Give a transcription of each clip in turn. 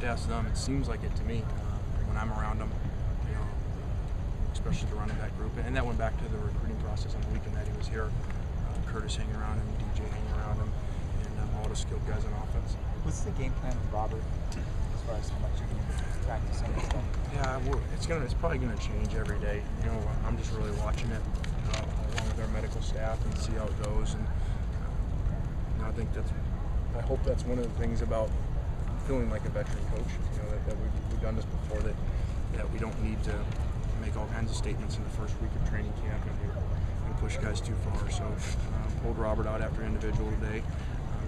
to ask them. It seems like it to me when I'm around them, especially the running back group. And that went back to the recruiting process on the weekend that he was here. Curtis hanging around him, DJ hanging around him, and all the skilled guys on offense. What's the game plan with Robert as far as how much you're going to practice and stuff? Yeah, it's probably going to change every day. I'm just really watching it along with our medical staff and see how it goes. And I hope that's one of the things about feeling like a veteran coach. That we've done this before. That we don't need to make all kinds of statements in the first week of training camp and push guys too far. So pulled Robert out after individual today.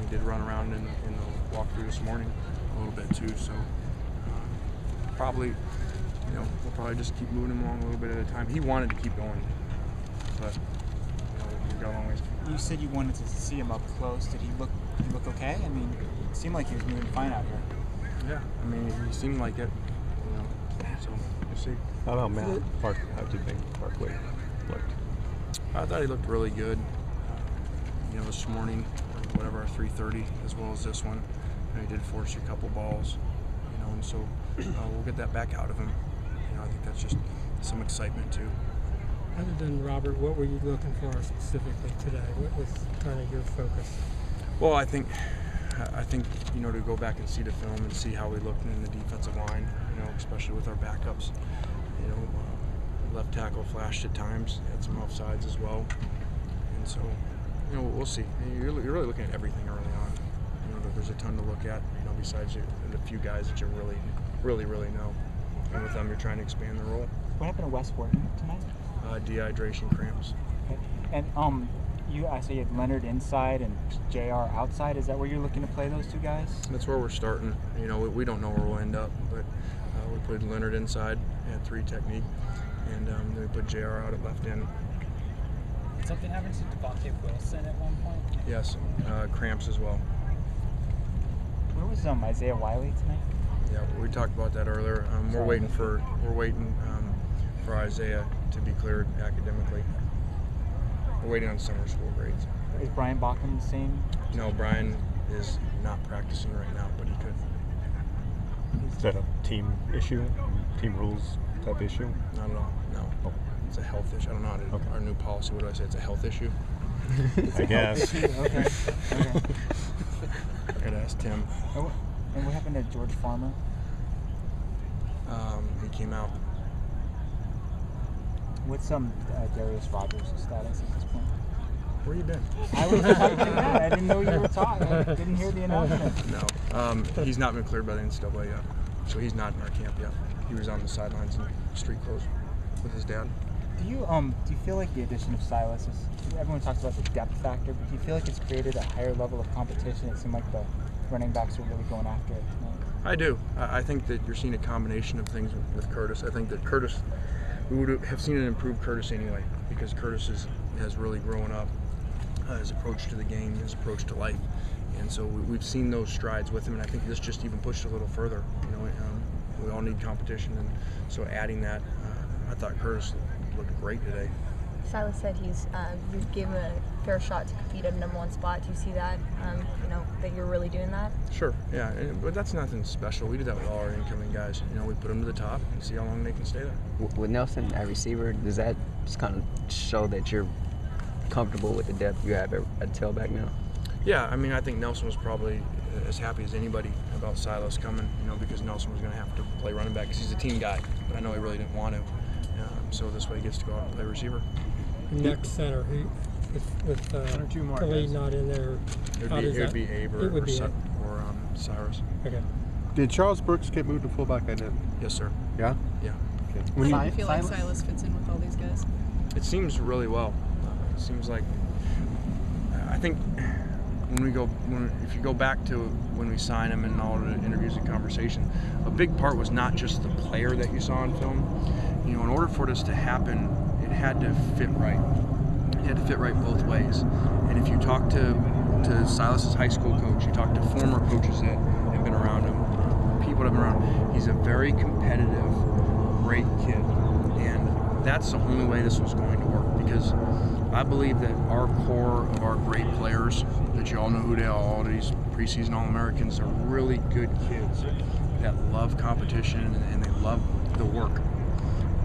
He did run around in the walkthrough this morning a little bit too. So probably, we'll probably just keep moving him along a little bit at a time. He wanted to keep going, but we've got a long ways. You said you wanted to see him up close. Did he look okay? I mean, it seemed like he was moving fine out here. Yeah, I mean, he seemed like it. So we'll see. How about Matt Park? How do you think Parkway looked? I thought he looked really good. This morning, whatever, 3:30, as well as this one. He did force a couple balls, and so we'll get that back out of him. I think that's just some excitement too. Other than Robert, what were you looking for specifically today? What was kind of your focus? Well, I think to go back and see the film and see how we looked in the defensive line, especially with our backups. Left tackle flashed at times, had some offsides as well, and so we'll see. You're really looking at everything early on. There's a ton to look at. Besides the few guys that you really know, and with them you're trying to expand the role. What happened to Wes Wharton tonight? Dehydration cramps. Okay. And I saw you had Leonard inside and JR outside. Is that where you're looking to play those two guys? That's where we're starting. We don't know where we'll end up, but we put Leonard inside at 3 technique, and then we put JR out at left end. Did something happen to Devontae Wilson at one point? Yes, cramps as well. Where was Isaiah Wiley tonight? Yeah, we talked about that earlier. We're waiting for Isaiah to be cleared academically. We're waiting on summer school grades. Is Brian Bachman the same? No, Brian is not practicing right now, but he could. Is that a team issue? Team rules type issue? Not at all, no. Oh. It's a health issue. I don't know our new policy. What do I say? It's a health issue? I guess. Okay. I gotta ask Tim. And what happened to George Farmer? He came out. What's Darius Rogers' status at this point? Where you been? I was typing it out. I didn't know you were talking. I didn't hear the announcement. No. He's not been cleared by the NCAA yet. So he's not in our camp yet. He was on the sidelines in street clothes with his dad. Do you feel like the addition of Silas everyone talks about the depth factor, but do you feel like it's created a higher level of competition? It seemed like the running backs are really going after it tonight. I do. I think that you're seeing a combination of things with Curtis. I think that Curtis, we would have seen an improved Curtis anyway, because Curtis has really grown up, his approach to the game, his approach to life. And so we've seen those strides with him, and I think this just even pushed a little further. We all need competition, and so adding that, I thought Curtis looked great today. Silas said you gave him a fair shot to compete at a #1 spot. Do you see that? That you're really doing that? Sure, yeah, but that's nothing special. We do that with all our incoming guys. We put them to the top and see how long they can stay there. With Nelson at receiver, does that just kind of show that you're comfortable with the depth you have at tailback now? Yeah, I think Nelson was probably as happy as anybody about Silas coming, because Nelson was going to have to play running back because he's a team guy, but I know he really didn't want to. So this way he gets to go out and play receiver. Next center, with Khalid not in there, it would be Abe or Cyrus. Okay. Did Charles Brooks get moved to fullback? I didn't. Yes, sir. Yeah? Yeah. Okay. How do you feel like Silas fits in with all these guys? It seems really well. It seems like, I think if you go back to when we signed him and all the interviews and conversation, a big part was not just the player that you saw on film. In order for this to happen, it had to fit right. It had to fit right both ways. And if you talk to Silas's high school coach, you talk to former coaches that have been around him, people that have been around him, he's a very competitive, great kid. And that's the only way this was going to work, because I believe that our core of our great players, that you all know who they are, all these preseason All-Americans, are really good kids. that love competition and they love the work.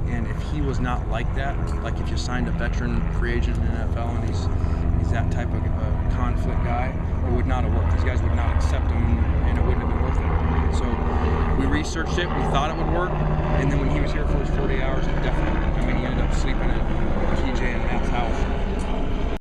And if he was not like that, like if you signed a veteran free agent in the NFL and he's that type of conflict guy, it would not have worked. These guys would not accept him, and it wouldn't have been worth it. So we researched it. We thought it would work, and then when he was here for his 40 hours, it definitely. I mean, he ended up sleeping at TJ and Matt's house.